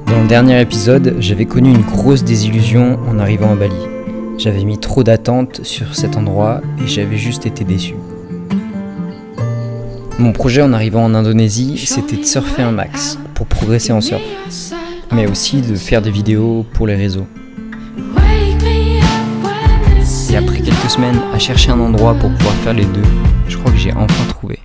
Dans le dernier épisode, j'avais connu une grosse désillusion en arrivant à Bali. J'avais mis trop d'attentes sur cet endroit et j'avais juste été déçu. Mon projet en arrivant en Indonésie, c'était de surfer un max pour progresser en surf, mais aussi de faire des vidéos pour les réseaux. Et après quelques semaines à chercher un endroit pour pouvoir faire les deux, je crois que j'ai enfin trouvé.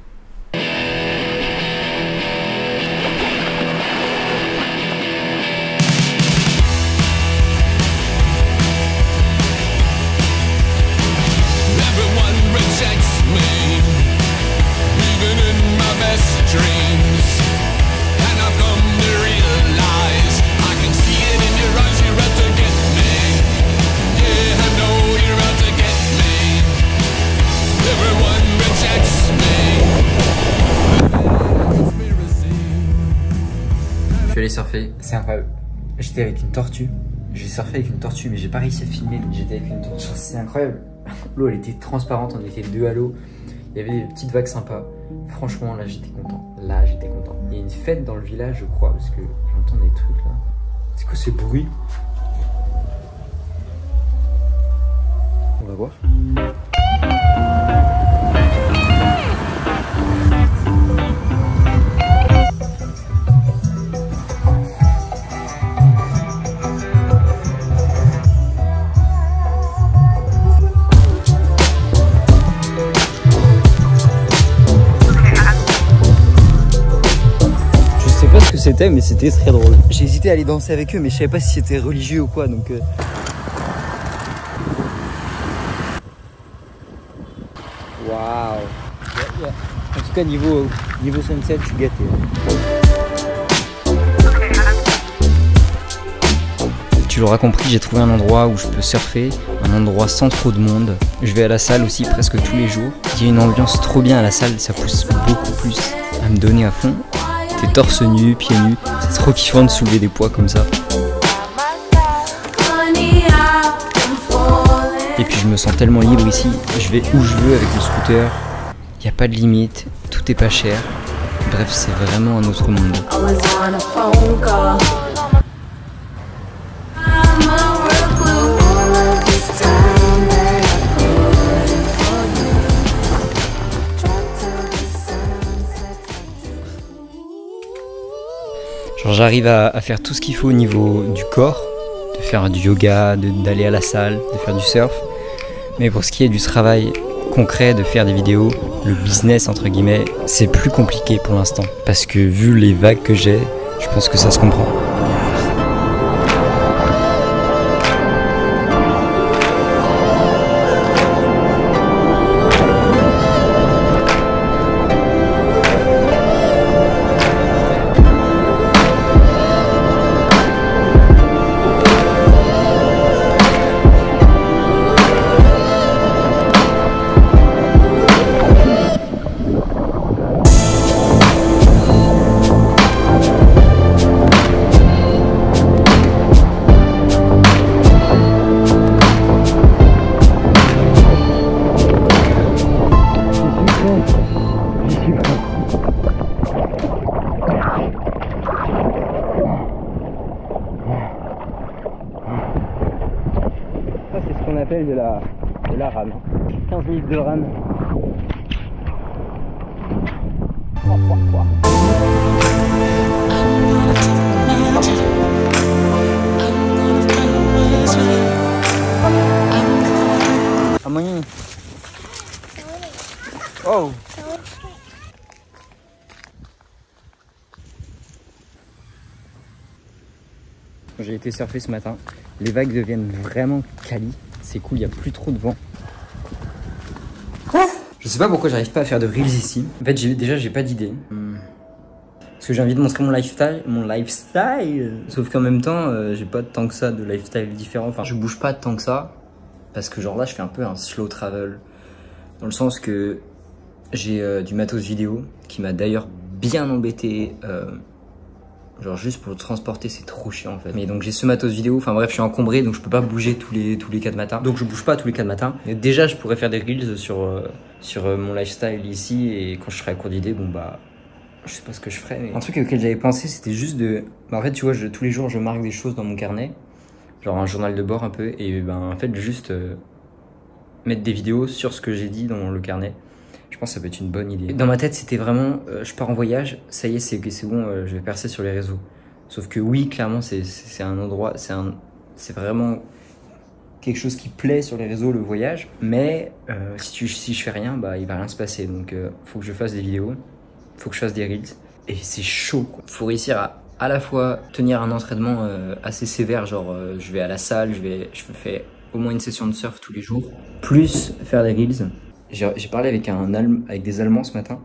Je suis allé surfer, c'est incroyable. J'étais avec une tortue. J'ai surfé avec une tortue, mais j'ai pas réussi à filmer. Mais j'étais avec une tortue, c'est incroyable. L'eau elle était transparente, on était deux à l'eau. Il y avait des petites vagues sympas. Franchement, là j'étais content. Là j'étais content. Il y a une fête dans le village, je crois, parce que j'entends des trucs là. C'est quoi ce bruit? On va voir. C'était, mais c'était très drôle. J'ai hésité à aller danser avec eux, mais je savais pas si c'était religieux ou quoi, donc waouh. En tout cas, niveau sunset, je suis gâté. Tu l'auras compris, j'ai trouvé un endroit où je peux surfer, un endroit sans trop de monde. Je vais à la salle aussi presque tous les jours. Il y a une ambiance trop bien à la salle, ça pousse beaucoup plus à me donner à fond. T'es torse nu, pieds nus, c'est trop kiffant de soulever des poids comme ça. Et puis je me sens tellement libre ici, je vais où je veux avec le scooter, il n'y a pas de limite, tout est pas cher. Bref, c'est vraiment un autre monde. Genre j'arrive à faire tout ce qu'il faut au niveau du corps, de faire du yoga, d'aller à la salle, de faire du surf. Mais pour ce qui est du travail concret, de faire des vidéos, le business entre guillemets, c'est plus compliqué pour l'instant. Parce que vu les vagues que j'ai, je pense que ça se comprend. On appelle de la rame. 15 minutes de rame. Amoni. Oh. J'ai été surfer ce matin. Les vagues deviennent vraiment quali. C'est cool, il n'y a plus trop de vent. Je sais pas pourquoi j'arrive pas à faire de reels ici. En fait, j'ai pas d'idée. Parce que j'ai envie de montrer mon lifestyle. Sauf qu'en même temps, j'ai pas tant que ça de lifestyle différent. Enfin, je bouge pas tant que ça. Parce que genre là, je fais un peu un slow travel. Dans le sens que j'ai du matos vidéo qui m'a d'ailleurs bien embêté. Genre juste pour le transporter, c'est trop chiant en fait. Mais donc j'ai ce matos vidéo, enfin bref, je suis encombré donc je peux pas bouger tous les 4 matins. Donc je bouge pas tous les 4 matins. Et déjà je pourrais faire des reels sur mon lifestyle ici et quand je serai à court d'idées, bon bah je sais pas ce que je ferais, mais un truc auquel j'avais pensé, c'était juste de... Bah, en fait, tu vois, tous les jours, je marque des choses dans mon carnet, genre un journal de bord un peu, et ben en fait, juste mettre des vidéos sur ce que j'ai dit dans le carnet. Je pense que ça peut être une bonne idée. Dans ma tête, c'était vraiment, je pars en voyage, ça y est, c'est bon, je vais percer sur les réseaux. Sauf que oui, clairement, c'est un endroit, c'est vraiment quelque chose qui plaît sur les réseaux, le voyage. Mais si je fais rien, bah il va rien se passer. Donc faut que je fasse des vidéos, faut que je fasse des reels. Et c'est chaud, quoi. Faut réussir à la fois tenir un entraînement assez sévère, genre je vais à la salle, je fais au moins une session de surf tous les jours, plus faire des reels. J'ai parlé avec des Allemands ce matin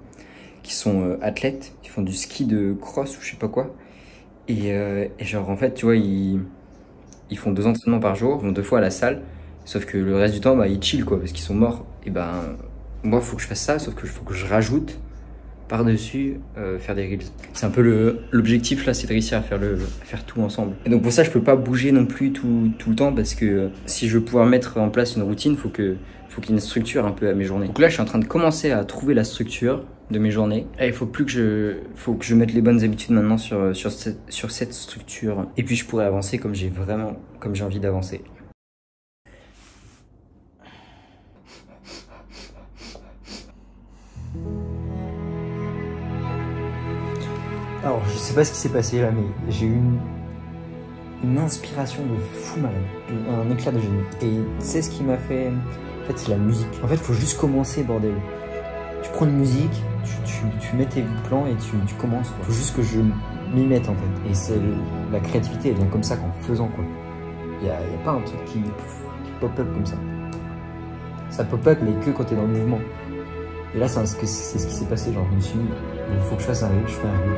qui sont athlètes, qui font du ski de cross ou je sais pas quoi. Et genre en fait, tu vois, ils font 2 entraînements par jour, vont 2 fois à la salle, sauf que le reste du temps, bah, ils chillent quoi, parce qu'ils sont morts. Et ben, moi, faut que je fasse ça, sauf que faut que je rajoute par-dessus faire des reels. C'est un peu l'objectif là, c'est de réussir à faire tout ensemble. Et donc pour ça, je peux pas bouger non plus tout le temps, parce que si je veux pouvoir mettre en place une routine, faut qu'il y ait une structure un peu à mes journées. Donc là, je suis en train de commencer à trouver la structure de mes journées. Et il faut que je mette les bonnes habitudes maintenant sur cette structure. Et puis je pourrais avancer comme j'ai envie d'avancer. Alors, je sais pas ce qui s'est passé là, mais j'ai eu une inspiration de fou malade, un éclair de génie. Et c'est ce qui m'a fait... En fait, c'est la musique. En fait, il faut juste commencer, bordel. Tu prends une musique, tu mets tes plans et tu commences. Il faut juste que je m'y mette, en fait. Et la créativité, elle vient comme ça, qu'en faisant, quoi. Il y a pas un truc qui pop-up comme ça. Ça pop-up, mais que quand t'es dans le mouvement. Et là, c'est ce qui s'est passé. Genre, je me suis dit, il faut que je fasse un reel, je fais un reel.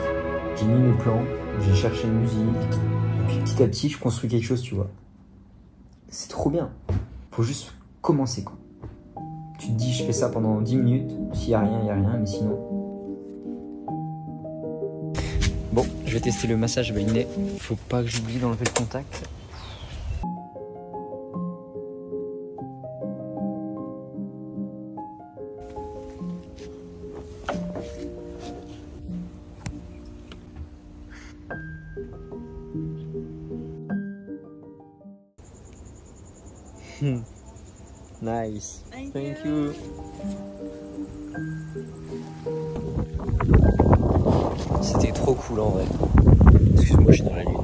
J'ai mis mes plans, j'ai cherché une musique, et puis petit à petit, je construis quelque chose, tu vois. C'est trop bien. Faut juste commencer, quoi. Tu te dis, je fais ça pendant 10 minutes, s'il y a rien, mais sinon... Bon, je vais tester le massage baliné. Faut pas que j'oublie d'enlever le contact. Nice. Thank you. C'était trop cool en vrai. Excuse-moi, je suis dans la lune.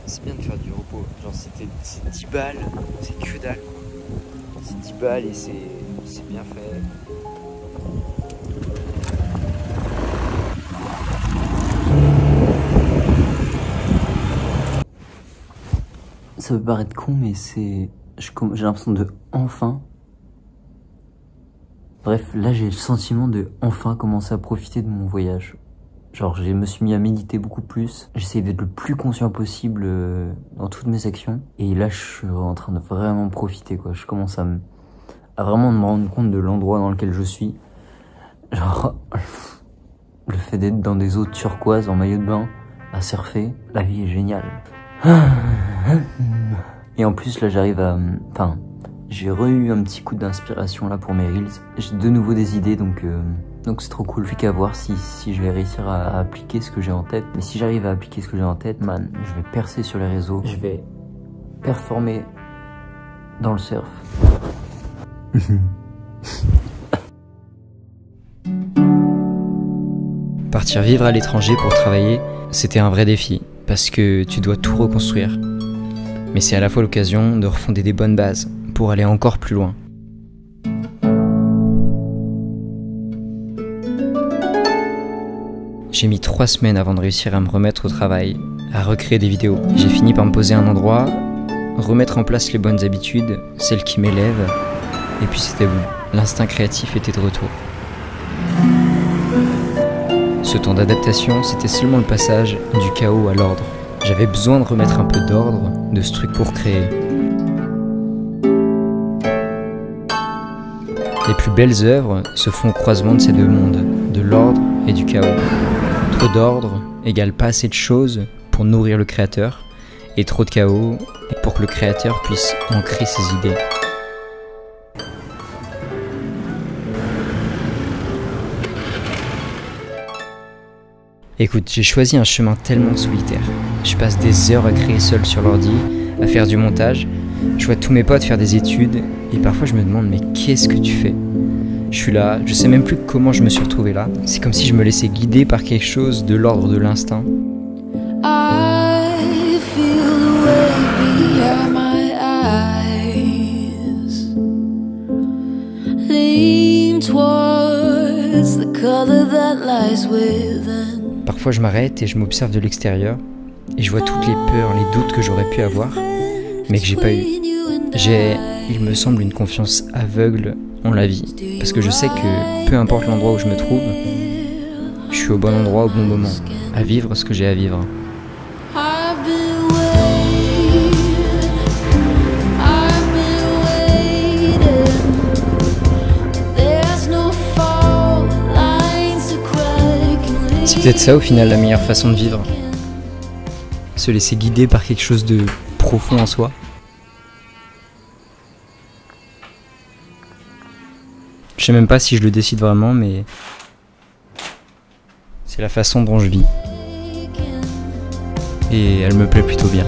C'est bien de faire du repos. Genre c'est 10 balles, c'est que dalle quoi. C'est 10 balles et c'est bien fait. Ça peut paraître con, mais j'ai l'impression de enfin... Bref, là j'ai le sentiment de enfin commencer à profiter de mon voyage. Genre je me suis mis à méditer beaucoup plus. J'essaie d'être le plus conscient possible dans toutes mes actions. Et là je suis en train de vraiment profiter quoi. Je commence à vraiment me rendre compte de l'endroit dans lequel je suis. Genre le fait d'être dans des eaux turquoises en maillot de bain, à surfer, la vie est géniale. Et en plus là j'arrive à... Enfin, j'ai eu un petit coup d'inspiration là pour mes reels. J'ai de nouveau des idées donc c'est trop cool. Plus qu'à voir si je vais réussir à appliquer ce que j'ai en tête. Mais si j'arrive à appliquer ce que j'ai en tête, man, je vais percer sur les réseaux. Je vais performer dans le surf. Partir vivre à l'étranger pour travailler, c'était un vrai défi. Parce que tu dois tout reconstruire. Mais c'est à la fois l'occasion de refonder des bonnes bases pour aller encore plus loin. J'ai mis 3 semaines avant de réussir à me remettre au travail, à recréer des vidéos. J'ai fini par me poser un endroit, remettre en place les bonnes habitudes, celles qui m'élèvent, et puis c'était bon. L'instinct créatif était de retour. Ce temps d'adaptation, c'était seulement le passage du chaos à l'ordre. J'avais besoin de remettre un peu d'ordre, de ce truc pour créer. Les plus belles œuvres se font au croisement de ces deux mondes, de l'ordre et du chaos. Trop d'ordre égale pas assez de choses pour nourrir le créateur, et trop de chaos pour que le créateur puisse ancrer ses idées. Écoute, j'ai choisi un chemin tellement solitaire. Je passe des heures à créer seul sur l'ordi, à faire du montage. Je vois tous mes potes faire des études et parfois je me demande mais qu'est-ce que tu fais? Je suis là, je sais même plus comment je me suis retrouvé là. C'est comme si je me laissais guider par quelque chose de l'ordre de l'instinct. I feel the weight behind my eyes. Lean towards the color that lies within. Parfois je m'arrête et je m'observe de l'extérieur et je vois toutes les peurs, les doutes que j'aurais pu avoir, mais que j'ai pas eu. J'ai, il me semble, une confiance aveugle en la vie, parce que je sais que peu importe l'endroit où je me trouve, je suis au bon endroit au bon moment, à vivre ce que j'ai à vivre. C'est peut-être ça au final la meilleure façon de vivre. Se laisser guider par quelque chose de profond en soi. Je sais même pas si je le décide vraiment, mais c'est la façon dont je vis. Et elle me plaît plutôt bien.